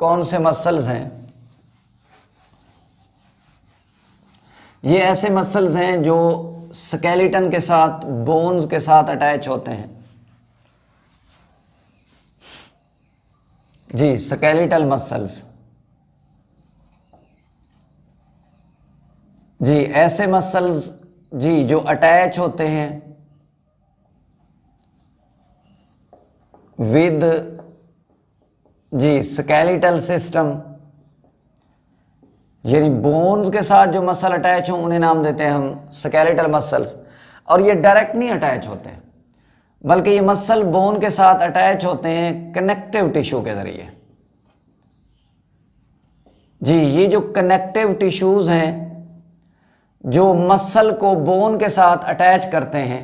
कौन से मसल्स हैं? ये ऐसे मसल्स हैं जो स्केलेटन के साथ, बोन्स के साथ अटैच होते हैं। जी, स्केलेटल मसल्स। जी, ऐसे मसल्स जी जो अटैच होते हैं विद जी स्केलेटल सिस्टम, यानी बोन्स के साथ जो मसल अटैच हो उन्हें नाम देते हैं हम स्केलेटल मसल्स। और ये डायरेक्ट नहीं अटैच होते हैं, बल्कि ये मसल बोन के साथ अटैच होते हैं कनेक्टिव टिश्यू के जरिए। जी, ये जो कनेक्टिव टिश्यूज हैं जो मसल को बोन के साथ अटैच करते हैं,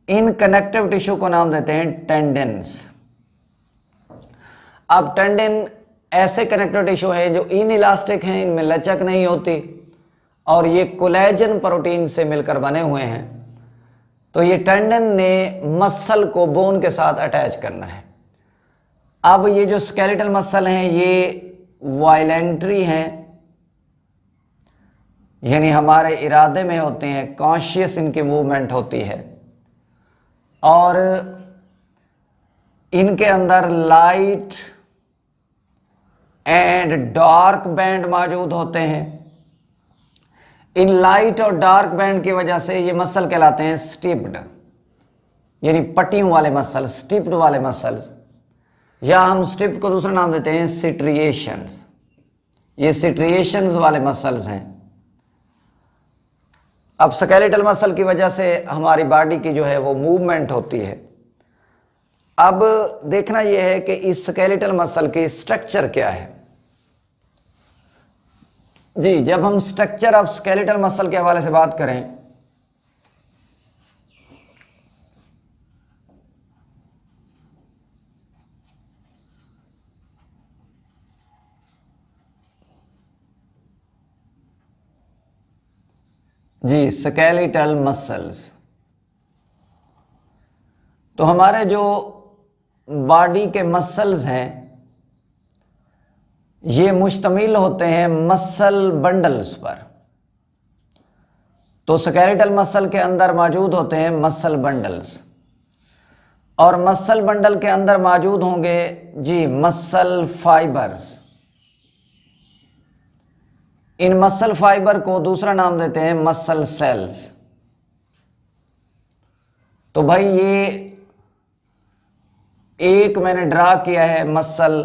इन कनेक्टिव टिश्यू को नाम देते हैं टेंडन्स। अब टेंडन ऐसे कनेक्टिव टिश्यू है जो इन इलास्टिक हैं, इनमें लचक नहीं होती और ये कोलेजन प्रोटीन से मिलकर बने हुए हैं। तो ये टेंडन ने मसल को बोन के साथ अटैच करना है। अब ये जो स्केलेटल मसल हैं ये वायलेंट्री हैं, यानी हमारे इरादे में होते हैं, कॉन्शियस इनकी मूवमेंट होती है और इनके अंदर लाइट एंड डार्क बैंड मौजूद होते हैं। इन लाइट और डार्क बैंड की वजह से ये मसल कहलाते हैं स्टिप्ड, यानी पट्टियों वाले मसल, स्टिप्ड वाले मसल्स, या हम स्टिप्ड को दूसरा नाम देते हैं सिट्रिएशंस। ये सिट्रिएशंस वाले मसल्स हैं। अब स्केलेटल मसल की वजह से हमारी बॉडी की जो है वो मूवमेंट होती है। अब देखना यह है कि इस स्केलेटल मसल की स्ट्रक्चर क्या है। जी, जब हम स्ट्रक्चर ऑफ स्केलेटल मसल के हवाले से बात करें जी, स्केलेटल मसल्स, तो हमारे जो बॉडी के मसल्स हैं ये मुश्तमिल होते हैं मसल बंडल्स पर। तो स्केलेटल मसल के अंदर मौजूद होते हैं मसल बंडल्स, और मसल बंडल के अंदर मौजूद होंगे जी मसल फाइबर्स। इन मसल फाइबर को दूसरा नाम देते हैं मसल सेल्स। तो भाई ये एक मैंने ड्रा किया है मसल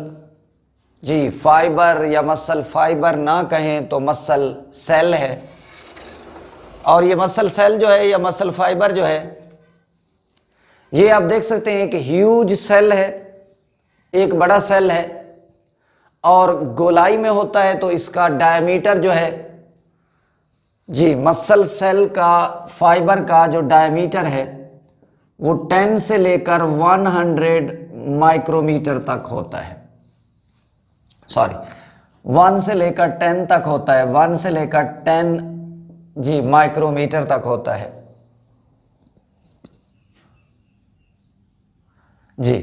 जी फाइबर, या मसल फाइबर ना कहें तो मसल सेल है। और ये मसल सेल जो है या मसल फाइबर जो है ये आप देख सकते हैं कि ह्यूज सेल है, एक बड़ा सेल है और गोलाई में होता है। तो इसका डायमीटर जो है जी मसल सेल का, फाइबर का जो डायमीटर है वो 10 से लेकर 100 माइक्रोमीटर तक होता है। सॉरी, 1 से लेकर 10 तक होता है, 1 से लेकर 10 जी माइक्रोमीटर तक होता है जी।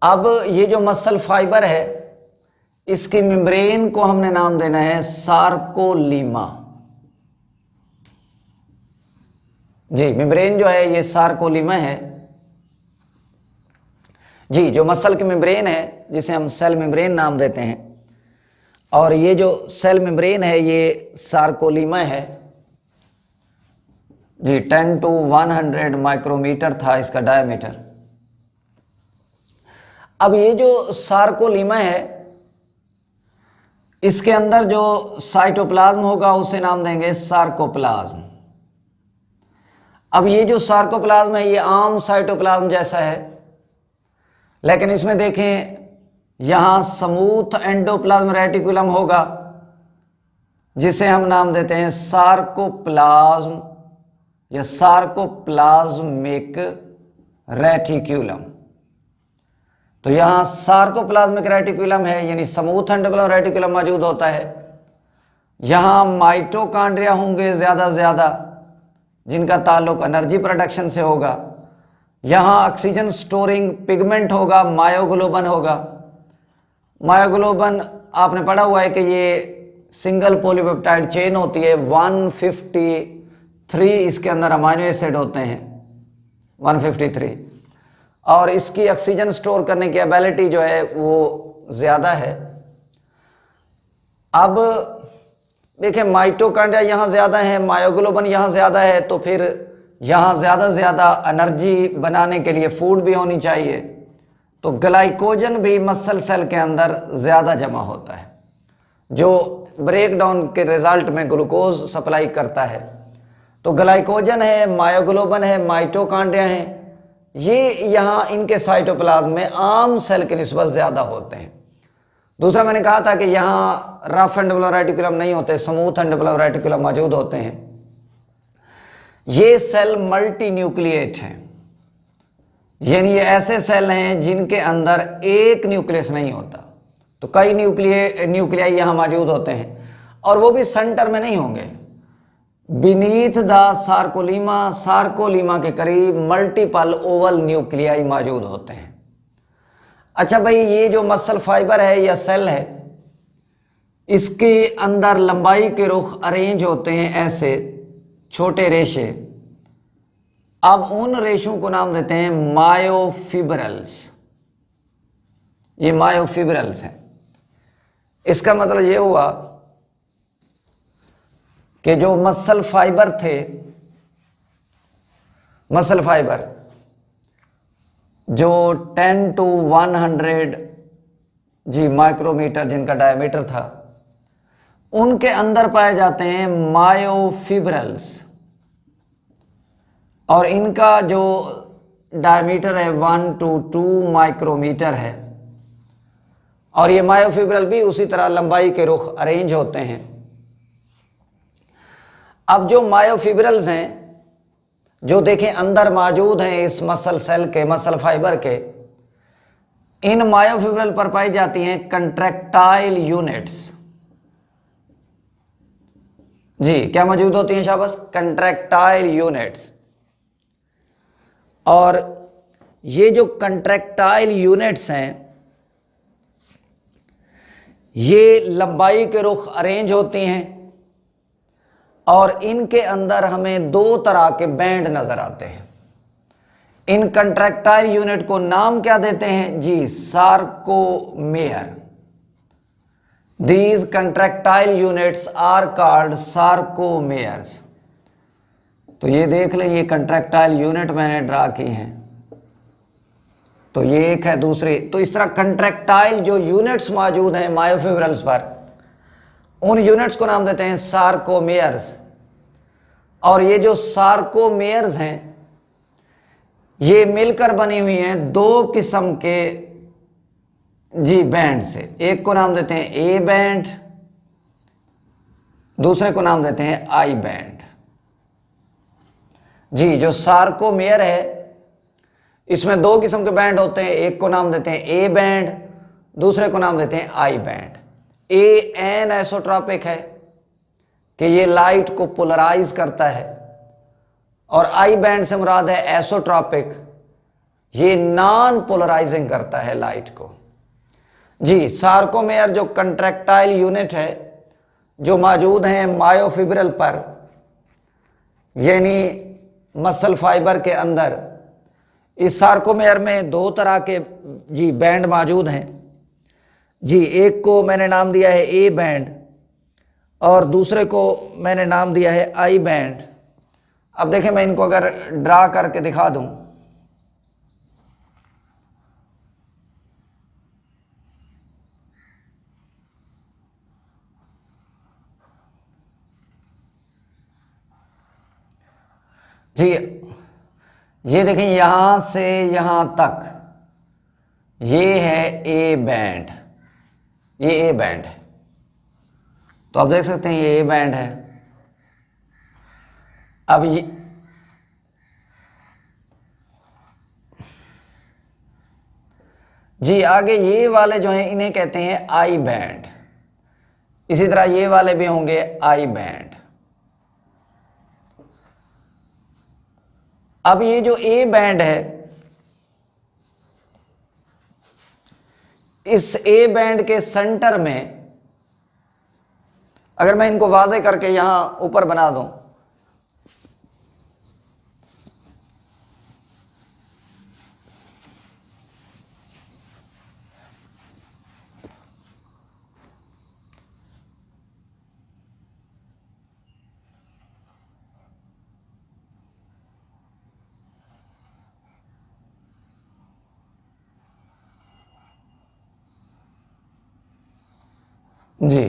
अब ये जो मसल फाइबर है इसकी मेम्ब्रेन को हमने नाम देना है सार्कोलीमा। जी, मेम्ब्रेन जो है ये सार्कोलीमा है जी। जो मसल की मेम्ब्रेन है जिसे हम सेल मेम्ब्रेन नाम देते हैं, और ये जो सेल मेम्ब्रेन है ये सार्कोलीमा है जी। 10 to 100 माइक्रोमीटर था इसका डायमीटर। अब ये जो सार्कोलीमा है इसके अंदर जो साइटोप्लाज्म होगा उसे नाम देंगे सार्कोप्लाज्म। अब ये जो सार्कोप्लाज्म है ये आम साइटोप्लाज्म जैसा है, लेकिन इसमें देखें यहां स्मूथ एंडोप्लाज्म रेटिकुलम होगा जिसे हम नाम देते हैं सार्कोप्लाज्म या सार्कोप्लाज्मिक रेटिकुलम। तो यहां सार्कोप्लाज्मिक रेटिकुलम है, यानी स्मूथ एंडोप्लाज्म रेटिकुलम मौजूद होता है। यहां माइटोकॉन्ड्रिया होंगे ज्यादा से ज्यादा जिनका ताल्लुक एनर्जी प्रोडक्शन से होगा। यहाँ ऑक्सीजन स्टोरिंग पिगमेंट होगा, मायोग्लोबिन होगा। मायोग्लोबिन आपने पढ़ा हुआ है कि ये सिंगल पॉलीपेप्टाइड चेन होती है, 153 इसके अंदर अमाइनो एसिड होते हैं, 153, और इसकी ऑक्सीजन स्टोर करने की एबिलिटी जो है वो ज़्यादा है। अब देखिए माइटोकॉन्ड्रिया यहाँ ज़्यादा है, मायोग्लोबिन यहाँ ज़्यादा है, तो फिर यहाँ ज़्यादा से ज़्यादा एनर्जी बनाने के लिए फूड भी होनी चाहिए, तो ग्लाइकोजन भी मसल सेल के अंदर ज़्यादा जमा होता है, जो ब्रेक डाउन के रिजल्ट में ग्लूकोज सप्लाई करता है। तो ग्लाइकोजन है, मायोग्लोबिन है, माइटोकॉन्ड्रिया है, ये यहाँ इनके साइटोप्लाज्म में आम सेल के निस्बत ज़्यादा होते हैं। दूसरा मैंने कहा था कि यहाँ रफ एंडोपलर रेटिकुलम नहीं होते, स्मूथ एंडोपलर रेटिकुलम मौजूद होते हैं। ये सेल मल्टी न्यूक्लिएट हैं, यानी ये ऐसे सेल हैं जिनके अंदर एक न्यूक्लियस नहीं होता, तो कई न्यूक्लियाई यहाँ मौजूद होते हैं, और वो भी सेंटर में नहीं होंगे, बीनीथ द सार्कोलीमा, सार्कोलीमा के करीब मल्टीपल ओवल न्यूक्लियाई मौजूद होते हैं। अच्छा भाई, ये जो मसल फाइबर है या सेल है, इसके अंदर लंबाई के रुख अरेंज होते हैं ऐसे छोटे रेशे। अब उन रेशों को नाम देते हैं मायोफिब्रल्स। ये मायोफिब्रल्स हैं। इसका मतलब ये हुआ कि जो मसल फाइबर थे, मसल फाइबर जो 10 to 100 जी माइक्रोमीटर जिनका डायमीटर था, उनके अंदर पाए जाते हैं मायोफिब्रल्स, और इनका जो डायमीटर है 1 to 2 माइक्रोमीटर है, और ये मायोफिब्रल भी उसी तरह लंबाई के रुख अरेंज होते हैं। अब जो मायोफिब्रल्स हैं, जो देखें अंदर मौजूद हैं इस मसल सेल के, मसल फाइबर के, इन मायोफिब्रल पर पाई जाती हैं कंट्रैक्टाइल यूनिट्स। जी क्या मौजूद होती हैं शाबाश? Contractile units. और ये जो कंट्रैक्टाइल यूनिट्स हैं, ये लंबाई के रुख अरेंज होती हैं, और इनके अंदर हमें दो तरह के बैंड नजर आते हैं। इन कंट्रैक्टाइल यूनिट को नाम क्या देते हैं जी? Sarcomere. These contractile units are called sarcomeres. तो ये देख लें, ये कंट्रैक्टाइल यूनिट मैंने ड्रा की हैं, तो ये एक है, दूसरी। तो इस तरह कंट्रैक्टाइल जो यूनिट्स मौजूद हैं मायोफिब्रल्स पर, उन यूनिट्स को नाम देते हैं सार्कोमेयर्स। और ये जो सार्कोमेयर्स हैं, ये मिलकर बनी हुई हैं दो किस्म के जी बैंड से। एक को नाम देते हैं ए बैंड, दूसरे को नाम देते हैं आई बैंड। जी जो सार्कोमेयर है, इसमें दो किस्म के बैंड होते हैं, एक को नाम देते हैं ए बैंड, दूसरे को नाम देते हैं I band. A an isotropic है कि ये लाइट को पोलराइज करता है, और आई बैंड से मुराद है एसोट्रॉपिक, ये नॉन पोलराइजिंग करता है लाइट को। जी सार्कोमेयर जो कंट्रैक्टाइल यूनिट है जो मौजूद हैं मायोफिब्रल पर, यानी मसल फाइबर के अंदर, इस सार्कोमेयर में दो तरह के जी बैंड मौजूद हैं। जी एक को मैंने नाम दिया है ए बैंड, और दूसरे को मैंने नाम दिया है आई बैंड। अब देखें, मैं इनको अगर ड्रा करके दिखा दूं, जी ये देखें यहां से यहां तक ये है ए बैंड, ये ए बैंड है, तो आप देख सकते हैं ये ए बैंड है। अब ये जी आगे ये वाले जो हैं इन्हें कहते हैं आई बैंड। इसी तरह ये वाले भी होंगे आई बैंड। अब ये जो ए बैंड है इस ए बैंड के सेंटर में अगर मैं इनको वाज़े करके यहां ऊपर बना दूं, जी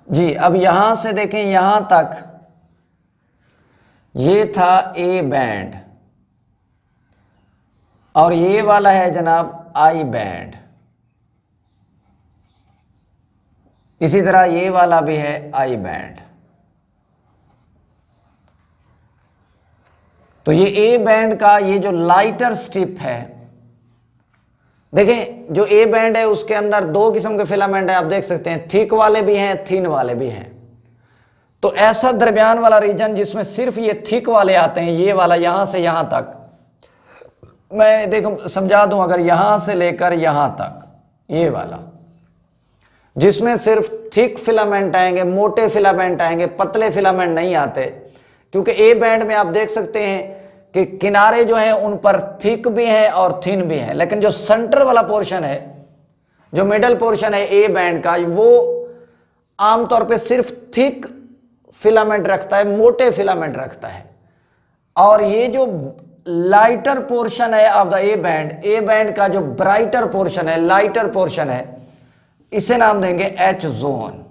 जी अब यहां से देखें, यहां तक ये था ए बैंड और ये वाला है जनाब आई बैंड। इसी तरह ये वाला भी है आई बैंड। तो ये ए बैंड का ये जो लाइटर स्ट्रिप है, देखें जो ए बैंड है उसके अंदर दो किस्म के फिलामेंट है, आप देख सकते हैं, थिक वाले भी हैं, थिन वाले भी हैं। तो ऐसा दरमियान वाला रीजन जिसमें सिर्फ ये थिक वाले आते हैं, ये वाला यहां से यहां तक, मैं देखो समझा दूं, अगर यहां से लेकर यहां तक ये वाला जिसमें सिर्फ थिक फिलामेंट आएंगे, मोटे फिलामेंट आएंगे, पतले फिलामेंट नहीं आते, क्योंकि ए बैंड में आप देख सकते हैं कि किनारे जो हैं उन पर थिक भी हैं और थिन भी हैं, लेकिन जो सेंटर वाला पोर्शन है, जो मिडल पोर्शन है ए बैंड का, वो आमतौर पे सिर्फ थिक फिलामेंट रखता है, मोटे फिलामेंट रखता है। और ये जो लाइटर पोर्शन है ऑफ द ए बैंड का जो ब्राइटर पोर्शन है, लाइटर पोर्शन है, इसे नाम देंगे H zone.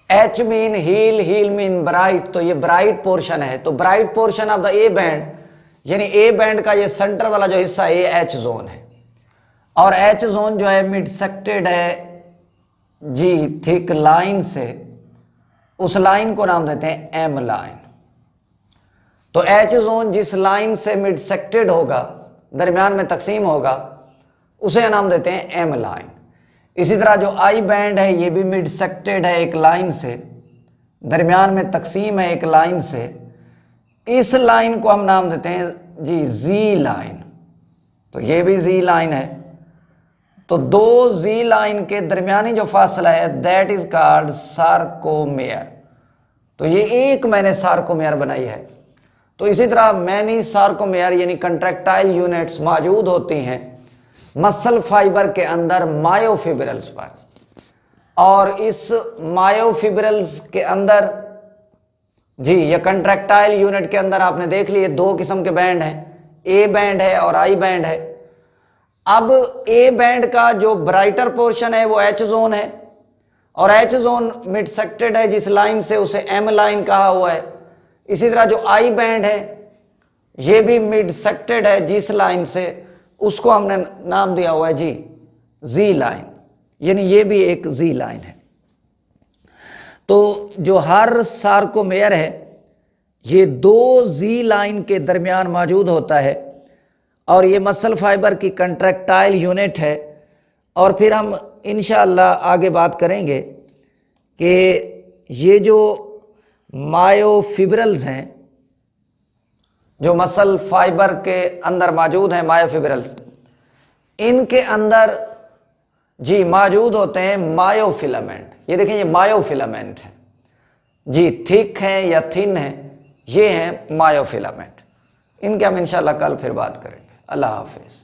H mean hell, hell mean bright, तो ये ब्राइट पोर्शन है। तो bright portion of the A band, यानी ए बैंड का ये सेंटर वाला जो हिस्सा है, ये एच जोन है। और एच जोन जो है मिड सेक्टेड है जी थिक लाइन से, उस लाइन को नाम देते हैं एम लाइन। तो एच जोन जिस लाइन से मिड सेक्टेड होगा, दरमियान में तकसीम होगा, उसे नाम देते हैं एम लाइन। इसी तरह जो आई बैंड है ये भी मिड सेक्टेड है एक लाइन से, दरमियान में तकसीम है एक लाइन से, इस लाइन को हम नाम देते हैं जी जी लाइन। तो ये भी जी लाइन है। तो दो जी लाइन के दरमियानी जो फासला है दैट इज कॉल्ड सार्कोमेयर। तो ये एक मैंने सार्कोमेयर बनाई है। तो इसी तरह मैनी सार्कोमेयर यानी कंट्रैक्टाइल यूनिट्स मौजूद होती हैं मसल फाइबर के अंदर मायोफिब्रिल्स पर। और इस मायोफिब्रिल्स के अंदर जी ये कंट्रैक्टाइल यूनिट के अंदर आपने देख लिए दो किस्म के बैंड हैं, ए बैंड है और आई बैंड है। अब ए बैंड का जो ब्राइटर पोर्शन है वो एच जोन है, और एच जोन मिड सेक्टेड है जिस लाइन से, उसे एम लाइन कहा हुआ है। इसी तरह जो आई बैंड है ये भी मिड सेक्टेड है जिस लाइन से, उसको हमने नाम दिया हुआ है जी जी लाइन, यानी ये भी एक जी लाइन है। तो जो हर सार्कोमेयर है ये दो जी लाइन के दरमियान मौजूद होता है, और ये मसल फाइबर की कंट्रैक्टाइल यूनिट है। और फिर हम इंशाअल्लाह आगे बात करेंगे कि ये जो मायोफिब्रिल्स हैं जो मसल फाइबर के अंदर मौजूद हैं, मायोफिब्रिल्स, इनके अंदर जी मौजूद होते हैं मायोफिलामेंट। ये देखें ये मायोफिलामेंट है जी, थिक हैं या थिन हैं, ये हैं मायोफिलामेंट। इनके हम इंशाल्लाह कल फिर बात करेंगे। अल्लाह हाफिज़।